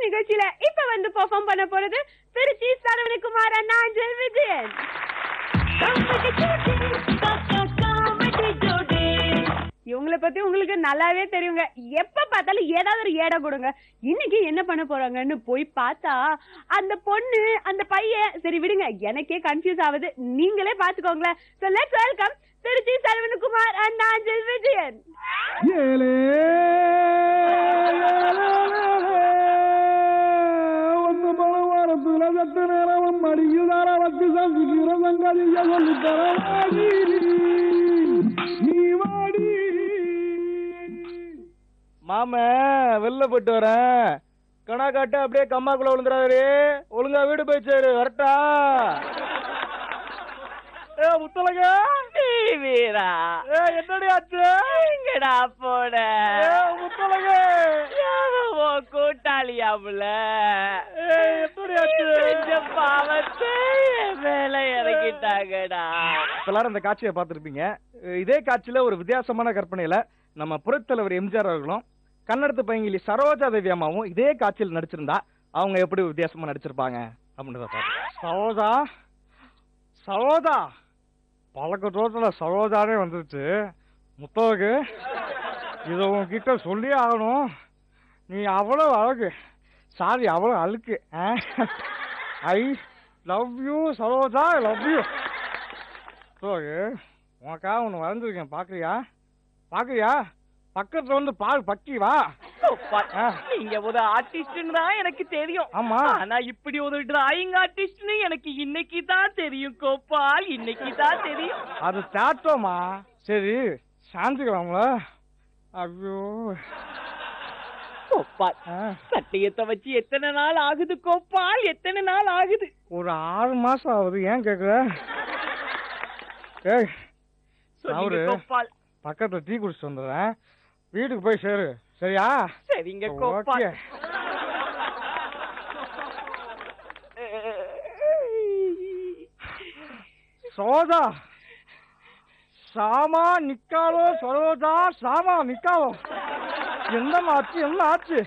நிகழ்ச்சியில இப்ப வந்து பெர்ஃபார்ம் பண்ண போறது திருச்சி சரவணகுமார் அண்ணா அஞ்சல் விஜயன். இவங்களை பத்தி உங்களுக்கு நல்லாவே தெரியுங்க. எப்ப பார்த்தாலும் ஏதாவது ஒரு ஏட கொடுங்க. இன்னைக்கு என்ன பண்ண போறாங்கன்னு போய் பார்த்தா அந்த பொண்ணு அந்த பையன், சரி விடுங்க, எனக்கே கன்ஃபியூஸ் ஆகுது, நீங்களே பாத்துக்கோங்களேன். So let's welcome Trichy Saravanakumar and Anjal Vijayan. ಒಂದು ಬಲವಾರத்துல சட்ட நேரம் மடியுதார வச்சு சந்திக்கிற சங்கதிய சொல்லித்தர நீ வாடி. மாம வெளில போயிட்டு வரேன், கணா காட்ட அப்படியே கம்மாக்குள்ள விழுந்துறாரு, ஒழுங்கா வீடு போயிச்சாரு, வரட்டா? முத்தலங்க வீரா என்னடி ஆச்சு? எங்கடா போட முத்தலங்க கூட்டாளியாமுல எப்படி ஆச்சு? பாவத்தை மேல இறக்கிட்டாங்கடா. எல்லாரும் இந்த காட்சியை பார்த்திருப்பீங்க. இதே காட்சியில ஒரு வித்தியாசமான கற்பனையில நம்ம புரட்சித்தலைவர் எம்ஜிஆர் அவர்களும் கன்னடத்து பையங்கிலி சரோஜா தேவி அம்மாவும் இதே காட்சியில் நடிச்சிருந்தா அவங்க எப்படி வித்தியாசமா நடிச்சிருப்பாங்க அப்படின்றத பார்ப்போம். சரோஜா சரோஜா பழக்க தோட்டத்துல சரோஜானே வந்துருச்சு. முத்தவுக்கு இதை உங்ககிட்ட சொல்லி ஆகணும். நீ அவ்வளவு அழகு, சாரி அவ்வளவு அழுக்கு. I love you Saroja, I love you. உனக்காக ஒன்று வரைஞ்சிருக்கேன், பாக்குறியா? பாக்குறியா? பக்கத்துல வந்து பால் பக்கி வா. நீங்க ஒரு ஆர்டிஸ்ட் தான் எனக்கு தெரியும். ஆமா, ஆனா இப்படி ஒரு டிராயிங் ஆர்டிஸ்ட் எனக்கு இன்னைக்கு தான் தெரியும் கோபால், இன்னைக்கு தான் தெரியும். அது தாட்டோமா. சரி சாந்திக்கலாம்ல? ஐயோ கோபால், சட்டையத்தை வச்சு எத்தனை நாள் ஆகுது கோபால், எத்தனை நாள் ஆகுது? ஒரு 6 மாசம் ஆகுது. ஏன் கேக்குற? கோபால், பக்கத்துல டீ குடிச்சிட்டு வந்துடுறேன், வீட்டுக்கு போய் சேரு, சரியா? சரிங்க கோபால். சரோஜா சாமா நிக்காலோ, சரோஜா சாமா நிக்காலோ. என்ன ஆச்சு? என்ன ஆச்சு?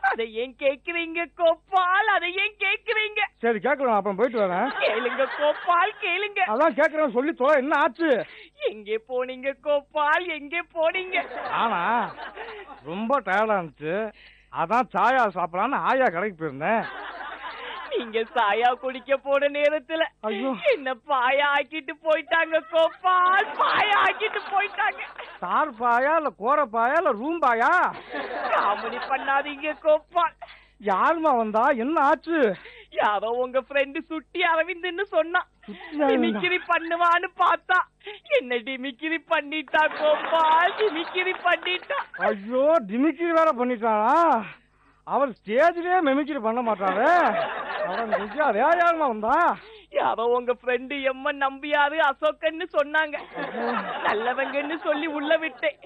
அதை ஏன் கேக்குறீங்க கோபால், அதை ஏன் கேக்குறீங்க? சரி கேட்கலாம், அப்புறம் போயிட்டு வரேன். கேளுங்க கோபால், கேளுங்க. அதான் கேட்கறேன், சொல்லி தொலை. என்ன ஆச்சு? எங்கே போனீங்க கோபால், எங்கே போனீங்க? ஆனா ரொம்ப டயர்டா இருந்துச்சு, அதான் சாயா சாப்பிடலான்னு ஆயா கடைக்கு போயிருந்தேன். நீங்க சாயா குடிக்க போன நேரத்துல என்ன பாயா ஆக்கிட்டு போயிட்டாங்க கோபால், பாயா ஆக்கிட்டு போயிட்டாங்க. தார் பாயா இல்ல கோர பாயா இல்ல ரூம் பாயா? காமெடி பண்ணாதீங்க கோபால். யாருமா வந்தா? என்ன ஆச்சு? யாரோ உங்க ஃப்ரெண்டு சுட்டி அரவிந்த்னு சொன்னா, டிமிக்கிரி பண்ணுவான்னு பார்த்தா என்ன டிமிக்கிரி பண்ணிட்டா கோபால், டிமிக்கிரி பண்ணிட்டா. ஐயோ, டிமிக்கிரி வேற பண்ணிட்டானா? அவர் ஸ்டேஜ்லயே மெமிக்கிரி பண்ண மாட்டாரு. யாருமா வந்தா? யாரோ உங்க ஃப்ரெண்டு எம்மன் நம்பியாரு அசோக்கன்னு சொன்னாங்க. நல்லவங்கன்னு சொல்லி உள்ள விட்டேன்.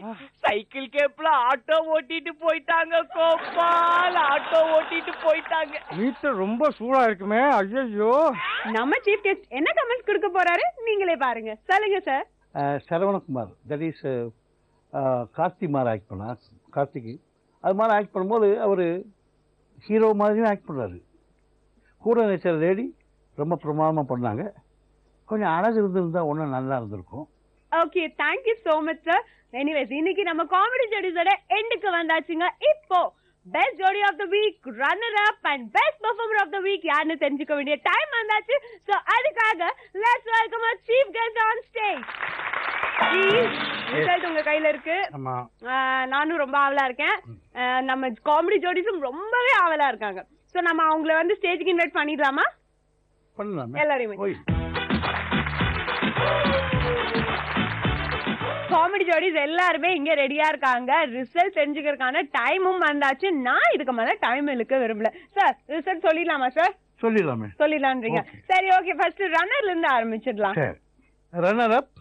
சைக்கிள் கேப்ல ஆட்டோ ஓட்டிட்டு போயிட்டாங்க கோபால், ஆட்டோ ஓட்டிட்டு போயிட்டாங்க. மீட்டர் ரொம்ப சூடா இருக்குமே. ஐயோ, நம்ம சீஃப் கெஸ்ட் என்ன கமெண்ட்ஸ் கொடுக்க போறாரு நீங்களே பாருங்க. சொல்லுங்க sir. Saravanakumar, that is Karthi மாதிரி ஆக்ட் பண்ணா. கார்த்திக்கு அது மாதிரி ஆக்ட் பண்ணும்போது அவர் ஹீரோ மாதிரி ஆக்ட் பண்ணுறாரு. கூட நினைச்ச லேடி ரொம்ப பிரமாதமாக பண்ணாங்க. கொஞ்சம் அழகு இருந்திருந்தா ஒன்றும் நல்லா இருந்திருக்கும். Okay, thank you so much sir. Anyways, இன்னைக்கு நம்ம காமெடி ஜோடிஸோட எண்டுக்கு வந்தாச்சுங்க. இப்போ best jodi of the week, runner up and best performer of the week யாருன்னு தெரிஞ்சுக்க வேண்டிய டைம் வந்தாச்சு. சோ அதுக்காக let's welcome our chief guest on stage. Result உங்க கையில இருக்கு. நானும் ரொம்ப ஆவலா இருக்கேன். நம்ம காமெடி ஜோடிஸும் ரொம்பவே ஆவலா இருக்காங்க. சோ நம்ம அவங்கள வந்து ஸ்டேஜ்க்கு இன்வைட் பண்ணிடலாமா? பண்ணலாம் எல்லாரையுமே. காமெடி ஜோடிஸ் எல்லாருமே இங்க ரெடியா இருக்காங்க. ரிசல்ட் தெரிஞ்சுக்கிறதுக்கான டைமும் வந்தாச்சு. நான் இதுக்கு மேல டைம் இழுக்க விரும்பல. சார், ரிசல்ட் சொல்லிடலாமா சார்? சொல்லிடலாமே. சொல்லிடலான்றீங்க. சரி, ஓகே. ஃபர்ஸ்ட் ரன்னர்ல இருந்து ஆரம்பிச்சிடலாம். Runner up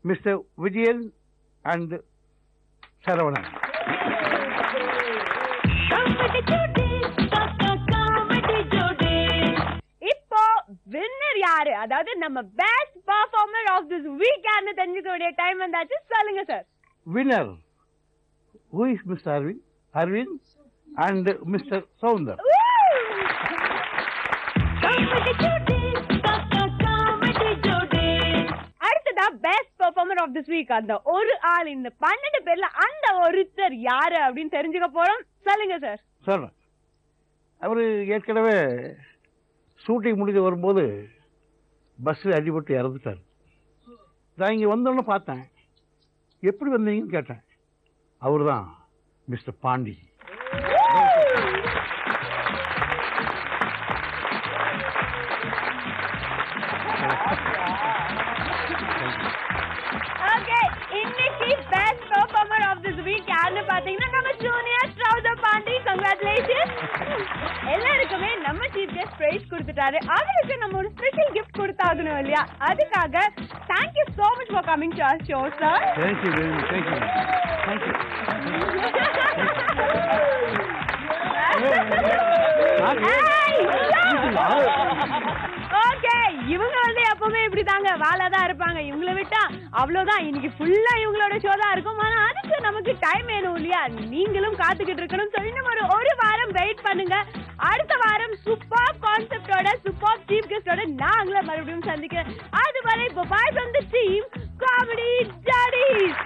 mister Vijayan and Saravanan. இப்போ வின்னர் யாரு, அதாவது நம்ம best performer of this week யாருன்னு தெரிஞ்சுக்க டைம் வந்தாச்சு. சொல்லுங்க sir. Winner who is mister Aravind? Aravind and Mr. Soundar. அடுத்ததா best performer of this week. அந்த ஒரு ஆள், இந்த 12 பேர்ல அந்த ஒருத்தர் யாரு அப்படின்னு தெரிஞ்சுக்க போறோம். சொல்லுங்க சார். சார், அவர் ஏற்கனவே ஷூட்டிங் முடிஞ்சு வரும்போது பஸ்ஸில் அடிபட்டு இறந்துட்டார். நான் இங்கே வந்தோன்னு பார்த்தேன். எப்படி வந்தீங்கன்னு கேட்டேன். அவர் தான் மிஸ்டர் பாண்டி. ஓகே, இன்னைக்கு best performer of this week யாருன்னு பாத்தீங்கன்னா நம்ம ஜூனியர் ட்ரவுசர் பாண்டி. கங்க்ராச்சுலேஷன். எல்லாருக்குமே நம்ம சீஃப் கெஸ்ட் பிரைஸ் கொடுத்துட்டாரு. அவருக்கு நம்ம ஒரு ஸ்பெஷல் கிஃப்ட் கொடுத்தாகணும் இல்லையா? அதுக்காக thank you so much for coming to our show, sir. Thank you very much. Thank you. Thank you. Okay, இவங்க வந்து எப்பவுமே இப்படிதாங்க வாழாதான் இருப்பாங்க. இவங்கள விட்டா அவ்வளவுதான். இன்னைக்கு ஃபுல்லா இவங்களோட ஷோ தான் இருக்கும். ஆனா அதுக்கு நமக்கு டைம் வேணும் இல்லையா? நீங்களும் காத்துக்கிட்டு இருக்கணும். ஸோ இன்னும் ஒரு வாரம் வெயிட் பண்ணுங்க. அடுத்த வாரம் சூப்பர் கான்செப்டோட சூப்பர் சீஃப் கெஸ்டோட நாங்கள மறுபடியும் சந்திக்கிறேன். அதுவரை bye from the team comedy toadies.